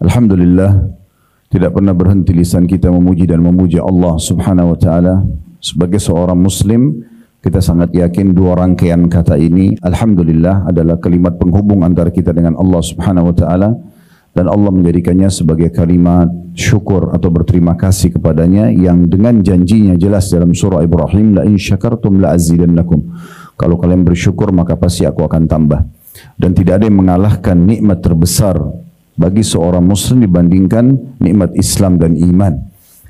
Alhamdulillah, tidak pernah berhenti lisan kita memuji dan memuja Allah Subhanahu wa taala. Sebagai seorang muslim, kita sangat yakin dua rangkaian kata ini, alhamdulillah, adalah kalimat penghubung antara kita dengan Allah Subhanahu wa taala, dan Allah menjadikannya sebagai kalimat syukur atau berterima kasih kepadanya yang dengan janjinya jelas dalam surah Ibrahim, la in syakartum la azidannakum. Kalau kalian bersyukur maka pasti aku akan tambah. Dan tidak ada yang mengalahkan nikmat terbesar bagi seorang muslim dibandingkan nikmat Islam dan iman.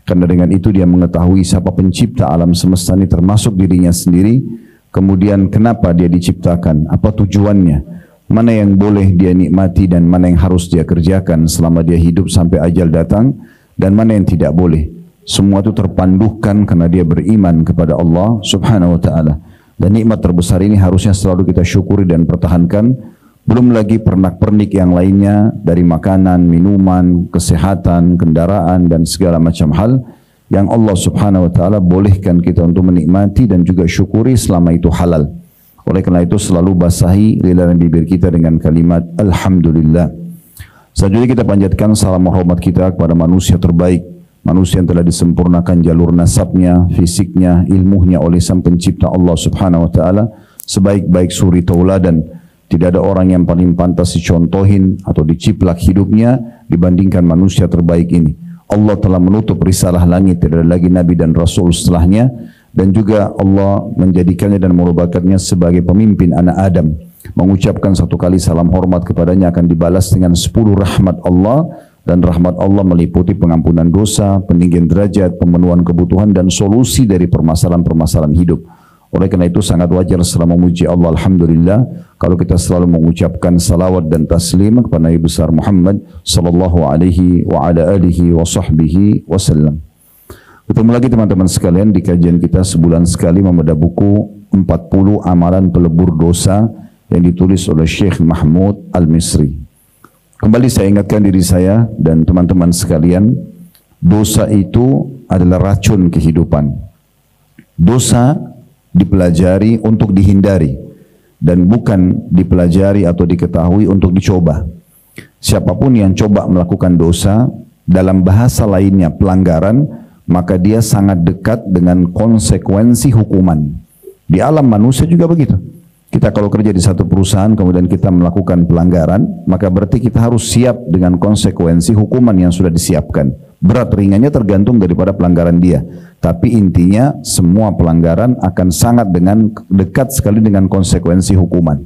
Karena dengan itu dia mengetahui siapa pencipta alam semesta ini termasuk dirinya sendiri, kemudian kenapa dia diciptakan, apa tujuannya, mana yang boleh dia nikmati dan mana yang harus dia kerjakan selama dia hidup sampai ajal datang, dan mana yang tidak boleh. Semua itu terpandukan karena dia beriman kepada Allah Subhanahu wa taala. Dan nikmat terbesar ini harusnya selalu kita syukuri dan pertahankan. Belum lagi pernak-pernik yang lainnya dari makanan, minuman, kesehatan, kendaraan dan segala macam hal yang Allah Subhanahu wa taala bolehkan kita untuk menikmati dan juga syukuri selama itu halal. Oleh karena itu selalu basahi lidah dan bibir kita dengan kalimat alhamdulillah. Selanjutnya kita panjatkan salam hormat kita kepada manusia terbaik, manusia yang telah disempurnakan jalur nasabnya, fisiknya, ilmunya oleh Sang Pencipta Allah Subhanahu wa taala sebaik-baik suri tauladan. Tidak ada orang yang paling pantas dicontohin atau diciplak hidupnya dibandingkan manusia terbaik ini. Allah telah menutup risalah langit, tidak ada lagi nabi dan rasul setelahnya, dan juga Allah menjadikannya dan merupakannya sebagai pemimpin anak Adam. Mengucapkan satu kali salam hormat kepadanya akan dibalas dengan 10 rahmat Allah, dan rahmat Allah meliputi pengampunan dosa, peninggian derajat, pemenuhan kebutuhan dan solusi dari permasalahan-permasalahan hidup. Oleh karena itu sangat wajar setelah memuji Allah alhamdulillah kalau kita selalu mengucapkan salawat dan taslim kepada Nabi besar Muhammad sallallahu alaihi wa ala alihi wa sahbihi wasallam. Ketemu lagi teman-teman sekalian di kajian kita sebulan sekali membedah buku 40 amalan pelebur dosa yang ditulis oleh Syekh Mahmud Al-Misri. Kembali saya ingatkan diri saya dan teman-teman sekalian, dosa itu adalah racun kehidupan. Dosa dipelajari untuk dihindari dan bukan dipelajari atau diketahui untuk dicoba. Siapapun yang coba melakukan dosa, dalam bahasa lainnya pelanggaran, maka dia sangat dekat dengan konsekuensi hukuman. Di alam manusia juga begitu. Kita kalau kerja di satu perusahaan kemudian kita melakukan pelanggaran, maka berarti kita harus siap dengan konsekuensi hukuman yang sudah disiapkan. Berat ringannya tergantung daripada pelanggaran dia. Tapi intinya semua pelanggaran akan sangat dekat sekali dengan konsekuensi hukuman.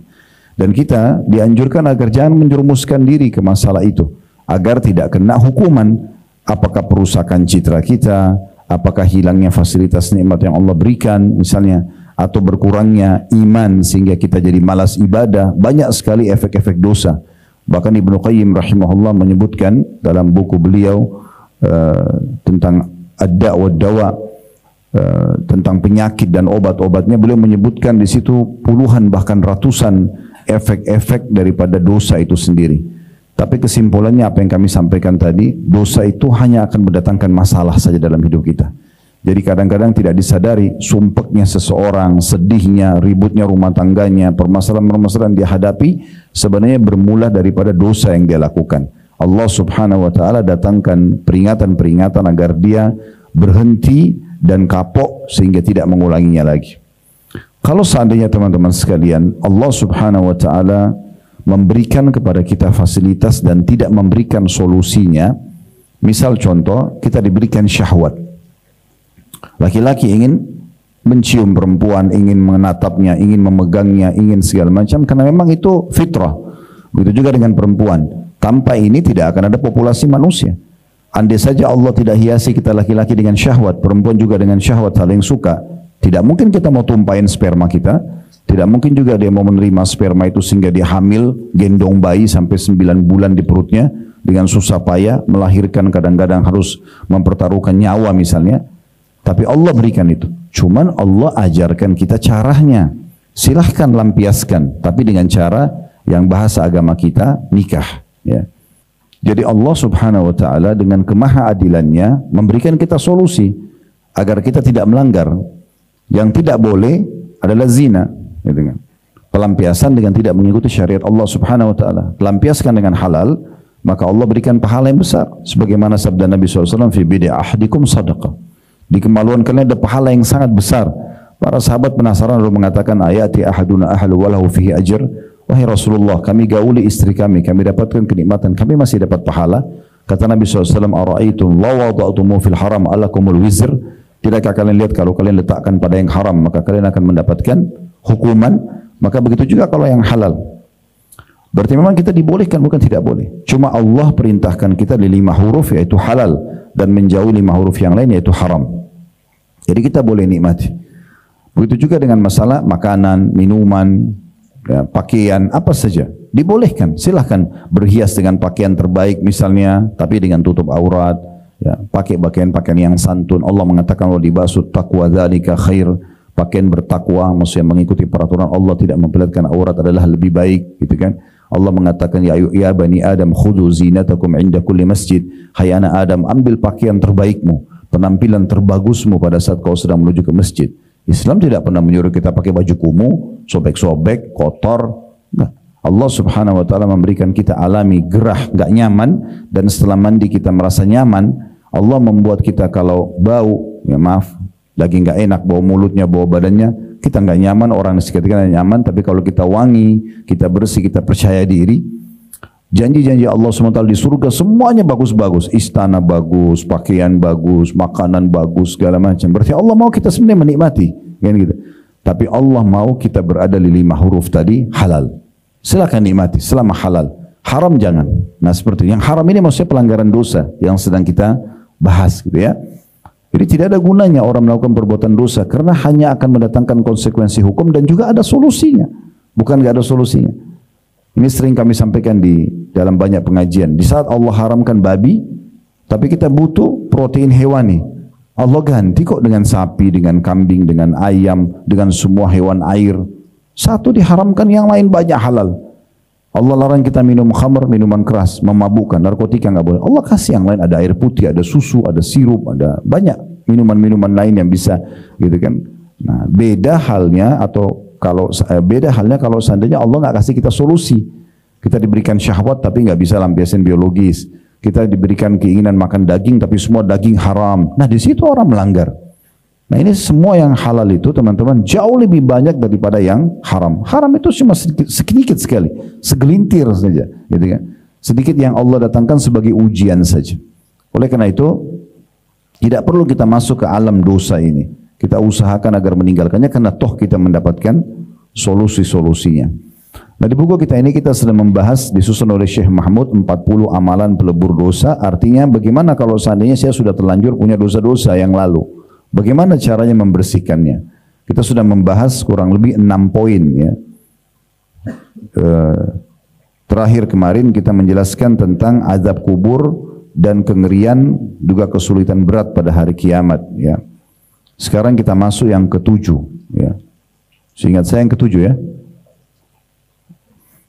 Dan kita dianjurkan agar jangan menjerumuskan diri ke masalah itu, agar tidak kena hukuman. Apakah perusakan citra kita, apakah hilangnya fasilitas nikmat yang Allah berikan misalnya, atau berkurangnya iman sehingga kita jadi malas ibadah. Banyak sekali efek-efek dosa. Bahkan Ibnu Qayyim rahimahullah menyebutkan dalam buku beliau tentang ad-da' wa dawa, tentang penyakit dan obat-obatnya, beliau menyebutkan di situ puluhan bahkan ratusan efek-efek daripada dosa itu sendiri. Tapi kesimpulannya apa yang kami sampaikan tadi, dosa itu hanya akan mendatangkan masalah saja dalam hidup kita. Jadi kadang-kadang tidak disadari sumpeknya seseorang, sedihnya, ributnya rumah tangganya, permasalahan-permasalahan dia hadapi sebenarnya bermula daripada dosa yang dia lakukan. Allah Subhanahu wa taala datangkan peringatan-peringatan agar dia berhenti dan kapok sehingga tidak mengulanginya lagi. Kalau seandainya teman-teman sekalian Allah Subhanahu wa taala memberikan kepada kita fasilitas dan tidak memberikan solusinya, misal contoh kita diberikan syahwat. Laki-laki ingin mencium perempuan, ingin menatapnya, ingin memegangnya, ingin segala macam karena memang itu fitrah. Begitu juga dengan perempuan. Tanpa ini tidak akan ada populasi manusia. Andai saja Allah tidak hiasi kita laki-laki dengan syahwat, perempuan juga dengan syahwat saling suka, tidak mungkin kita mau tumpahin sperma kita, tidak mungkin juga dia mau menerima sperma itu sehingga dia hamil, gendong bayi sampai 9 bulan di perutnya dengan susah payah, melahirkan kadang-kadang harus mempertaruhkan nyawa misalnya. Tapi Allah berikan itu. Cuman Allah ajarkan kita caranya. Silahkan lampiaskan, tapi dengan cara yang bahasa agama kita nikah. Ya. Jadi Allah Subhanahu wa taala dengan kemahaadilannya memberikan kita solusi agar kita tidak melanggar. Yang tidak boleh adalah zina, gitu kan. Pelampiasan dengan tidak mengikuti syariat Allah Subhanahu wa taala. Pelampiaskan dengan halal, maka Allah berikan pahala yang besar. Sebagaimana sabda Nabi SAW, fi bid'i ahdikum sadaqah. Di kemaluan kalian ada pahala yang sangat besar. Para sahabat penasaran lalu mengatakan, ayati ahaduna ahlu walahu fihi ajr. Wahai Rasulullah, kami gauli istri kami dapatkan kenikmatan, kami masih dapat pahala. Kata Nabi SAW, ara'aitum law wada'tumu fil haram alakumul wizr. Tidakkah kalian lihat kalau kalian letakkan pada yang haram, maka kalian akan mendapatkan hukuman. Maka begitu juga kalau yang halal. Berarti memang kita dibolehkan, bukan tidak boleh. Cuma Allah perintahkan kita di 5 huruf yaitu halal, dan menjauhi 5 huruf yang lain yaitu haram. Jadi kita boleh nikmati. Begitu juga dengan masalah makanan, minuman, ya, pakaian, apa saja. Dibolehkan, silahkan berhias dengan pakaian terbaik misalnya, tapi dengan tutup aurat. Ya, pakai pakaian-pakaian yang santun. Allah mengatakan, wa libasut taqwa dzalika khair. Pakaian bertakwa, maksudnya mengikuti peraturan Allah, tidak memperlihatkan aurat adalah lebih baik, gitu kan? Allah mengatakan, ya bani Adam khudhu zinatakum inda kulli masjid. Hai anak Adam, ambil pakaian terbaikmu, penampilan terbagusmu pada saat kau sedang menuju ke masjid. Islam tidak pernah menyuruh kita pakai baju kumuh, sobek-sobek, kotor. Enggak. Allah Subhanahu wa taala memberikan kita alami gerah, enggak nyaman, dan setelah mandi kita merasa nyaman. Allah membuat kita kalau bau, ya maaf, lagi enggak enak, bau mulutnya, bau badannya, kita enggak nyaman, orang sekitar kita nyaman, tapi kalau kita wangi, kita bersih, kita percaya diri, janji-janji Allah SWT di surga semuanya bagus-bagus, istana bagus, pakaian bagus, makanan bagus, segala macam. Berarti Allah mau kita sebenarnya menikmati, kan gitu. Tapi Allah mau kita berada di 5 huruf tadi, halal. Silakan nikmati selama halal. Haram jangan. Nah, seperti yang haram ini maksudnya pelanggaran dosa yang sedang kita bahas, gitu ya. Jadi tidak ada gunanya orang melakukan perbuatan dosa karena hanya akan mendatangkan konsekuensi hukum dan juga ada solusinya. Bukan nggak ada solusinya. Ini sering kami sampaikan di dalam banyak pengajian. Di saat Allah haramkan babi, tapi kita butuh protein hewani. Allah ganti kok dengan sapi, dengan kambing, dengan ayam, dengan semua hewan air. Satu diharamkan, yang lain banyak halal. Allah larang kita minum khamr, minuman keras, memabukkan, narkotika nggak boleh. Allah kasih yang lain, ada air putih, ada susu, ada sirup, ada banyak minuman-minuman lain yang bisa, gitu kan. Nah, beda halnya kalau seandainya Allah nggak kasih kita solusi. Kita diberikan syahwat tapi nggak bisa lampiasin biologis. Kita diberikan keinginan makan daging tapi semua daging haram. Nah, di situ orang melanggar. Nah, ini semua yang halal itu teman-teman jauh lebih banyak daripada yang haram. Haram itu cuma sedikit sekali, segelintir saja, gitu kan. Sedikit yang Allah datangkan sebagai ujian saja. Oleh karena itu tidak perlu kita masuk ke alam dosa ini. Kita usahakan agar meninggalkannya karena toh kita mendapatkan solusi-solusinya. Nah, di buku kita ini kita sedang membahas, disusun oleh Syekh Mahmud, 40 amalan pelebur dosa. Artinya bagaimana kalau seandainya saya sudah terlanjur punya dosa-dosa yang lalu. Bagaimana caranya membersihkannya? Kita sudah membahas kurang lebih 6 poin, ya. Terakhir kemarin kita menjelaskan tentang azab kubur dan kengerian, juga kesulitan berat pada hari kiamat, ya. Sekarang kita masuk yang ke-7, ya. Seingat saya yang ke-7, ya.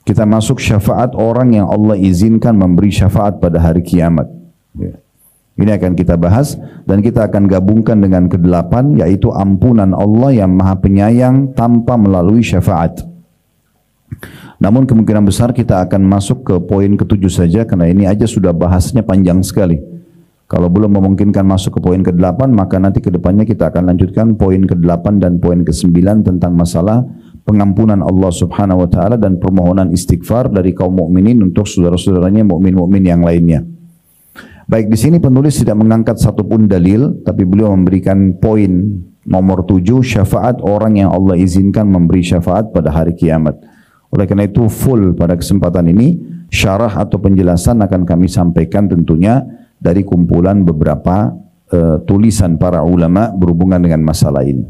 Kita masuk syafaat orang yang Allah izinkan memberi syafaat pada hari kiamat, ya. Ini akan kita bahas dan kita akan gabungkan dengan ke-8, yaitu ampunan Allah yang Maha Penyayang tanpa melalui syafaat. Namun kemungkinan besar kita akan masuk ke poin ke-7 saja karena ini aja sudah bahasnya panjang sekali. Kalau belum memungkinkan masuk ke poin ke-8, maka nanti ke depannya kita akan lanjutkan poin ke-8 dan poin ke-9 tentang masalah pengampunan Allah Subhanahu wa taala dan permohonan istighfar dari kaum mukminin untuk saudara-saudaranya mukmin-mukmin yang lainnya. Baik, di sini penulis tidak mengangkat satupun dalil, tapi beliau memberikan poin nomor 7, syafaat orang yang Allah izinkan memberi syafaat pada hari kiamat. Oleh karena itu full pada kesempatan ini, syarah atau penjelasan akan kami sampaikan tentunya dari kumpulan beberapa tulisan para ulama berhubungan dengan masalah ini.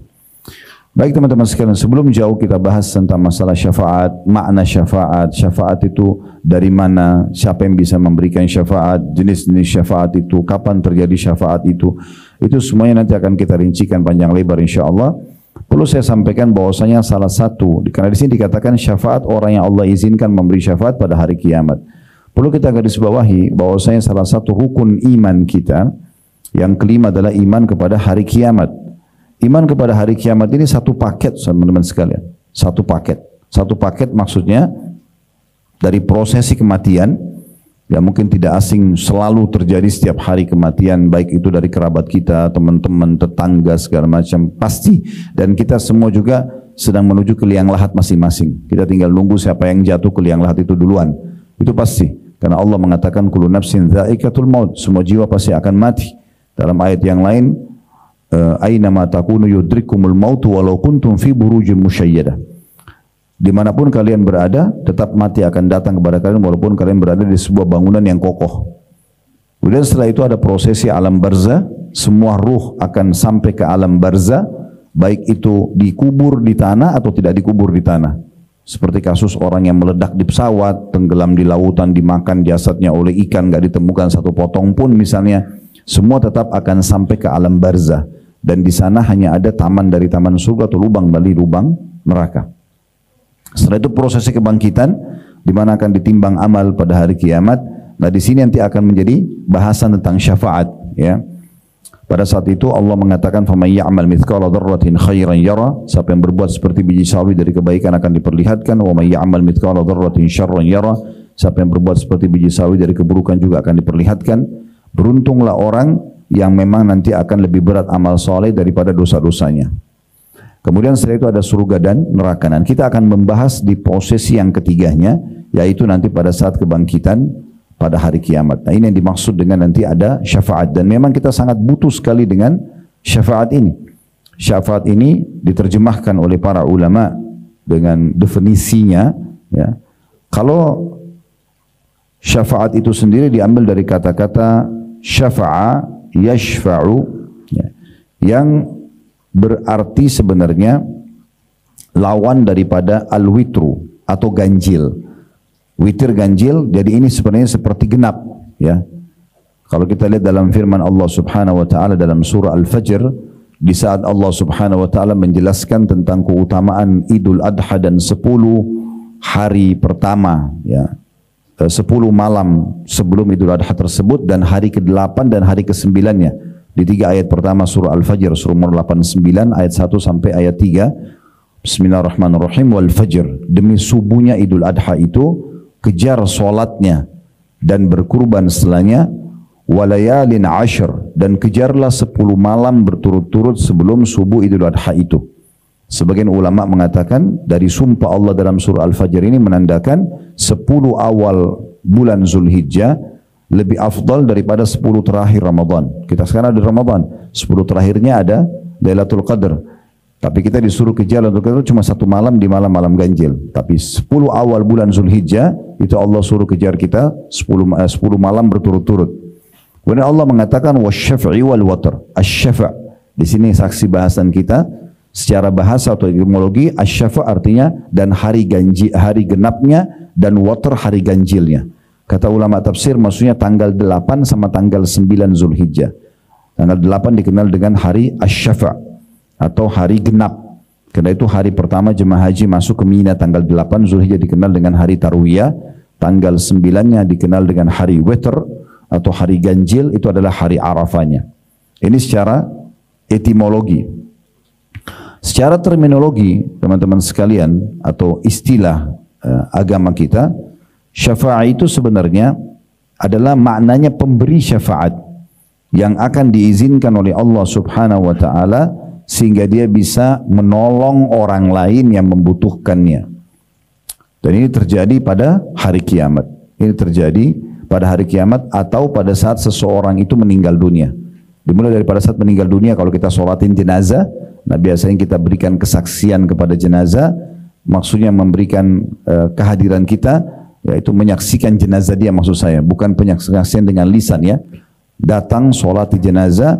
Baik teman-teman sekalian, sebelum jauh kita bahas tentang masalah syafaat, makna syafaat, syafaat itu dari mana, siapa yang bisa memberikan syafaat, jenis-jenis syafaat itu, kapan terjadi syafaat itu semuanya nanti akan kita rincikan panjang lebar insyaAllah. Perlu saya sampaikan bahwasanya salah satu, karena di sini dikatakan syafaat orang yang Allah izinkan memberi syafaat pada hari kiamat. Perlu kita garis bawahi bahwasanya salah satu rukun iman kita, yang kelima adalah iman kepada hari kiamat. Iman kepada hari kiamat ini satu paket teman-teman sekalian. Satu paket. Satu paket maksudnya dari prosesi kematian, Ya mungkin tidak asing, selalu terjadi setiap hari kematian, baik itu dari kerabat kita, teman-teman, tetangga, segala macam, pasti. Dan kita semua juga sedang menuju ke liang lahat masing-masing. Kita tinggal nunggu siapa yang jatuh ke liang lahat itu duluan. Itu pasti. Karena Allah mengatakan kullu nafsin dha'iqatul maut, semua jiwa pasti akan mati. Dalam ayat yang lain, aina ma takunu yudrikumul maut walau kuntum fi burujin musyayyadah. Dimanapun kalian berada, tetap mati akan datang kepada kalian walaupun kalian berada di sebuah bangunan yang kokoh. Kemudian setelah itu ada prosesi alam barzah, semua ruh akan sampai ke alam barzah, baik itu dikubur di tanah atau tidak dikubur di tanah. Seperti kasus orang yang meledak di pesawat, tenggelam di lautan, dimakan jasadnya oleh ikan, gak ditemukan satu potong pun misalnya, semua tetap akan sampai ke alam barzah. Dan di sana hanya ada taman dari taman surga atau lubang dari lubang neraka. Setelah itu prosesi kebangkitan, di mana akan ditimbang amal pada hari kiamat. Nah di sini nanti akan menjadi bahasan tentang syafaat. Ya, pada saat itu Allah mengatakan, "Faman ya'mal mithqala dzarratin khairan yara." Siapa yang berbuat seperti biji sawi dari kebaikan akan diperlihatkan. "Wa man ya'mal mithqala dzarratin syarran yara." Siapa yang berbuat seperti biji sawi dari keburukan juga akan diperlihatkan. Beruntunglah orang yang memang nanti akan lebih berat amal soleh daripada dosa-dosanya. Kemudian setelah itu ada surga dan neraka. Dan kita akan membahas di prosesi yang ketiganya, yaitu nanti pada saat kebangkitan pada hari kiamat. Nah ini yang dimaksud dengan nanti ada syafaat. Dan memang kita sangat butuh sekali dengan syafaat ini. Syafaat ini diterjemahkan oleh para ulama dengan definisinya. Ya. Kalau syafaat itu sendiri diambil dari kata-kata syafa'a yashfa'u, ya, yang berarti sebenarnya lawan daripada al-witru atau ganjil. Witir ganjil, jadi ini sebenarnya seperti genap. Ya. Kalau kita lihat dalam firman Allah Subhanahu wa taala dalam surah Al-Fajr, di saat Allah Subhanahu wa taala menjelaskan tentang keutamaan Idul Adha dan 10 hari pertama, ya. 10 malam sebelum Idul Adha tersebut dan hari ke-8 dan hari ke-9-nya. Di 3 ayat pertama surah Al-Fajr, surah nomor 89 ayat 1 sampai ayat 3. Bismillahirrahmanirrahim. Wal fajr, demi subuhnya Idul Adha itu, kejar solatnya dan berkurban setelahnya. Walayalin ashr, dan kejarlah 10 malam berturut-turut sebelum subuh Idul Adha itu. Sebagian ulama mengatakan dari sumpah Allah dalam surah Al-Fajr ini menandakan 10 awal bulan Zulhijjah lebih afdal daripada 10 terakhir Ramadan. Kita sekarang ada Ramadan, 10 terakhirnya ada Lailatul Qadar. Tapi kita disuruh kejar Lailatul Qadar cuma 1 malam di malam-malam ganjil. Tapi 10 awal bulan Zulhijjah itu Allah suruh kejar kita 10 malam berturut-turut. Kemudian Allah mengatakan wasyaf'i wal watr. Asy-syafa'. Di sini saksi bahasan kita secara bahasa atau etimologi, asy-syafa' artinya dan hari genapnya dan watr hari ganjilnya. Kata ulama tafsir maksudnya tanggal 8 sama tanggal 9 Zulhijjah. Tanggal 8 dikenal dengan hari Asy-Syafa' atau hari genap. Karena itu hari pertama jemaah haji masuk ke Mina tanggal 8 Zulhijjah dikenal dengan hari Tarwiyah. Tanggal 9-nya dikenal dengan hari Witr atau hari ganjil, itu adalah hari Arafahnya. Ini secara etimologi. Secara terminologi teman-teman sekalian atau istilah agama kita, syafaat itu sebenarnya adalah maknanya pemberi syafaat yang akan diizinkan oleh Allah Subhanahu wa taala sehingga dia bisa menolong orang lain yang membutuhkannya. Dan ini terjadi pada hari kiamat. Ini terjadi pada hari kiamat atau pada saat seseorang itu meninggal dunia. Dimulai dari pada saat meninggal dunia, kalau kita sholatin jenazah, nah biasanya kita berikan kesaksian kepada jenazah, maksudnya memberikan kehadiran kita, yaitu menyaksikan jenazah dia, maksud saya bukan penyaksian dengan lisan ya. Datang sholati jenazah,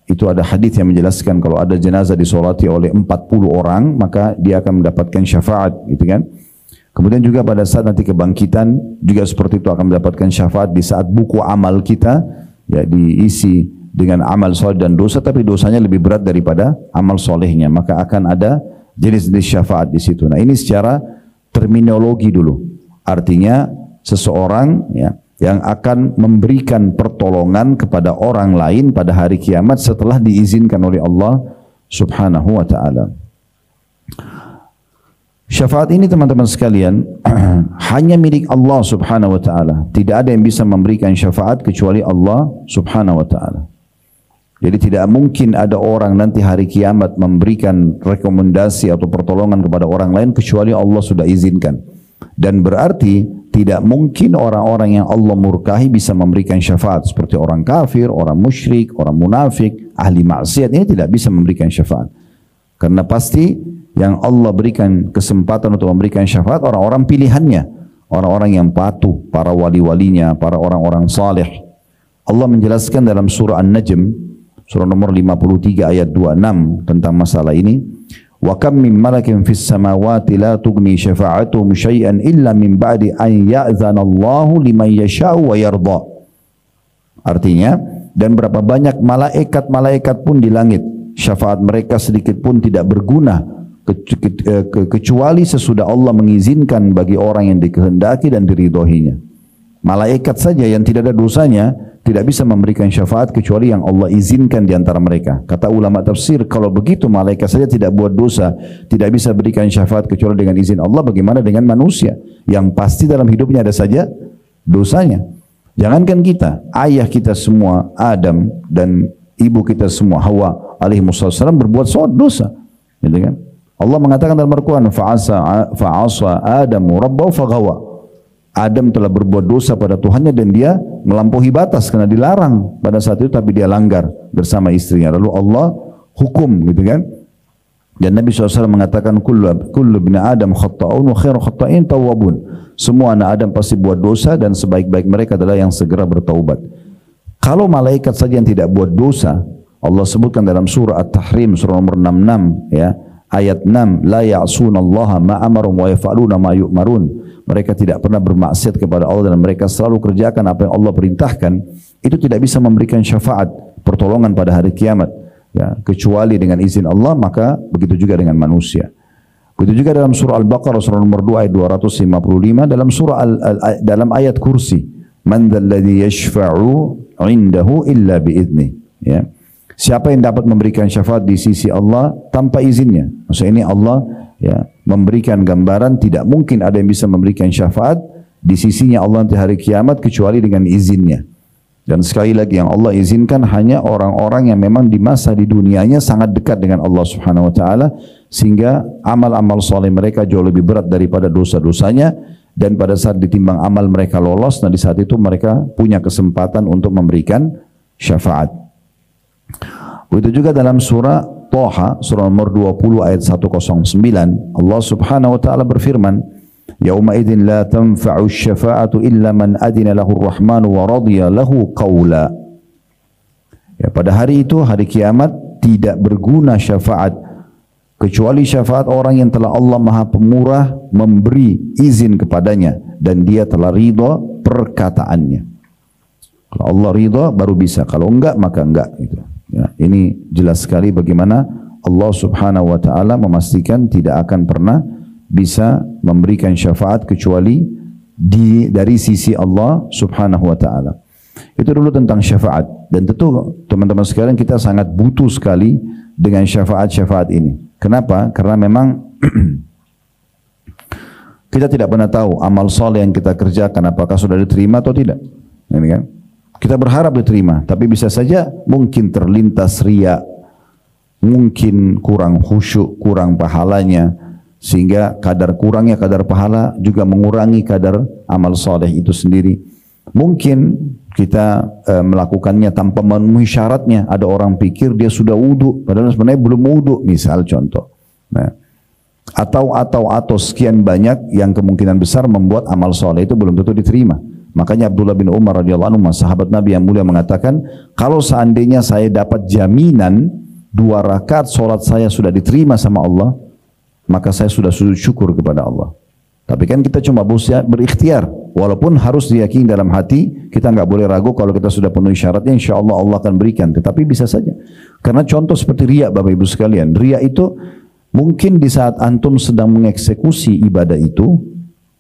itu ada hadis yang menjelaskan kalau ada jenazah disolati oleh 40 orang maka dia akan mendapatkan syafaat, gitu kan. Kemudian juga pada saat nanti kebangkitan juga seperti itu, akan mendapatkan syafaat di saat buku amal kita ya diisi dengan amal soleh dan dosa, tapi dosanya lebih berat daripada amal solehnya, maka akan ada jenis-jenis syafaat di situ. Nah ini secara terminologi dulu. Artinya seseorang ya, yang akan memberikan pertolongan kepada orang lain pada hari kiamat setelah diizinkan oleh Allah Subhanahu wa ta'ala. Syafaat ini teman-teman sekalian hanya milik Allah subhanahu wa ta'ala. Tidak ada yang bisa memberikan syafaat kecuali Allah subhanahu wa ta'ala. Jadi tidak mungkin ada orang nanti hari kiamat memberikan rekomendasi atau pertolongan kepada orang lain kecuali Allah sudah izinkan. Dan berarti tidak mungkin orang-orang yang Allah murkahi bisa memberikan syafaat. Seperti orang kafir, orang musyrik, orang munafik, ahli maksiat, ini tidak bisa memberikan syafaat. Karena pasti yang Allah berikan kesempatan untuk memberikan syafaat orang-orang pilihannya, orang-orang yang patuh, para wali-walinya, para orang-orang saleh. Allah menjelaskan dalam surah An-Najm, surah nomor 53 ayat 26 tentang masalah ini. Wa kam min malakin fis samawati la tughni syafa'atuhum syai'an illa min ba'di an ya'zana Allahu liman yasha'u wa yarda. Artinya, dan berapa banyak malaikat-malaikat pun di langit, syafaat mereka sedikit pun tidak berguna kecuali sesudah Allah mengizinkan bagi orang yang dikehendaki dan diridhoinya. Malaikat saja yang tidak ada dosanya tidak bisa memberikan syafaat kecuali yang Allah izinkan di antara mereka. Kata ulama tafsir, kalau begitu malaikat saja tidak buat dosa, tidak bisa berikan syafaat kecuali dengan izin Allah, bagaimana dengan manusia yang pasti dalam hidupnya ada saja dosanya. Jangankan kita, ayah kita semua Adam dan ibu kita semua Hawa alaihi wassalam berbuat dosa, gitu kan? Allah mengatakan dalam Al-Quran, fa'asa Adamu rabbahu faghawa. Adam telah berbuat dosa pada Tuhannya dan dia melampaui batas karena dilarang pada saat itu, tapi dia langgar bersama istrinya. Lalu Allah hukum, gitu kan? Dan Nabi SAW mengatakan, kullu bina Adam khatta'un wa khairu khatta'in tawwabun. Semua anak Adam pasti buat dosa dan sebaik-baik mereka adalah yang segera bertaubat. Kalau malaikat saja yang tidak buat dosa, Allah sebutkan dalam surah At-Tahrim, surah nomor 66, ya. Ayat 6, la ya'sunallaha ma amarum wa yaf'aluna ma yu'marun. Mereka tidak pernah bermaksiat kepada Allah dan mereka selalu kerjakan apa yang Allah perintahkan. Itu tidak bisa memberikan syafaat, pertolongan pada hari kiamat, ya, kecuali dengan izin Allah. Maka begitu juga dengan manusia. Begitu juga dalam surah Al-Baqarah surah nomor 2 ayat 255, dalam surah dalam ayat kursi, man dzalladzi yashfa'u 'indahu illa bi'idznih, ya. Siapa yang dapat memberikan syafaat di sisi Allah tanpa izinnya? Maksudnya ini Allah, ya, memberikan gambaran tidak mungkin ada yang bisa memberikan syafaat di sisinya Allah nanti hari kiamat kecuali dengan izinnya. Dan sekali lagi yang Allah izinkan hanya orang-orang yang memang di masa di dunianya sangat dekat dengan Allah Subhanahu wa taala, sehingga amal-amal saleh mereka jauh lebih berat daripada dosa-dosanya, dan pada saat ditimbang amal mereka lolos, nah di saat itu mereka punya kesempatan untuk memberikan syafaat. Begitu juga dalam surah Thaha, surah nomor 20 ayat 109, Allah Subhanahu wa taala berfirman, yauma idzin la tanfa'u syafa'atu illa man adina lahu ar-rahmanu wa radiya lahu qawla. Ya, pada hari itu, hari kiamat, tidak berguna syafaat kecuali syafaat orang yang telah Allah Maha Pemurah memberi izin kepadanya dan dia telah ridha perkataannya. Kalau Allah ridha baru bisa, kalau enggak maka enggak, gitu. Ya, ini jelas sekali bagaimana Allah Subhanahu wa taala memastikan tidak akan pernah bisa memberikan syafaat kecuali dari sisi Allah Subhanahu wa taala. Itu dulu tentang syafaat, dan tentu teman-teman sekalian kita sangat butuh sekali dengan syafaat-syafaat ini. Kenapa? Karena memang kita tidak pernah tahu amal saleh yang kita kerjakan apakah sudah diterima atau tidak. Ini kan? Kita berharap diterima, tapi bisa saja mungkin terlintas riya, mungkin kurang khusyuk, kurang pahalanya, sehingga kurangnya kadar pahala juga mengurangi kadar amal saleh itu sendiri. Mungkin kita melakukannya tanpa memenuhi syaratnya. Ada orang pikir dia sudah wudu, padahal sebenarnya belum wudu, misal contoh. Nah, atau sekian banyak yang kemungkinan besar membuat amal saleh itu belum tentu diterima. Makanya Abdullah bin Umar radhiyallahu anhu, sahabat Nabi yang mulia, mengatakan, kalau seandainya saya dapat jaminan 2 rakaat solat saya sudah diterima sama Allah, maka saya sudah sujud syukur kepada Allah. Tapi kan kita cuma berikhtiar, walaupun harus diyakini dalam hati, kita nggak boleh ragu kalau kita sudah penuhi syaratnya, insya Allah Allah akan berikan. Tetapi bisa saja, karena contoh seperti riya, Bapak Ibu sekalian, riya itu mungkin di saat antum sedang mengeksekusi ibadah itu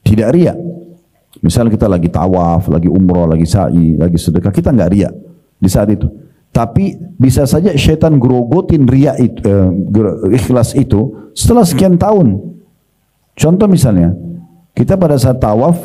tidak riya. Misal kita lagi tawaf, lagi umroh, lagi sa'i, lagi sedekah, kita nggak riya di saat itu. Tapi bisa saja syaitan grogotin riya itu, ikhlas itu setelah sekian tahun. Contoh misalnya, kita pada saat tawaf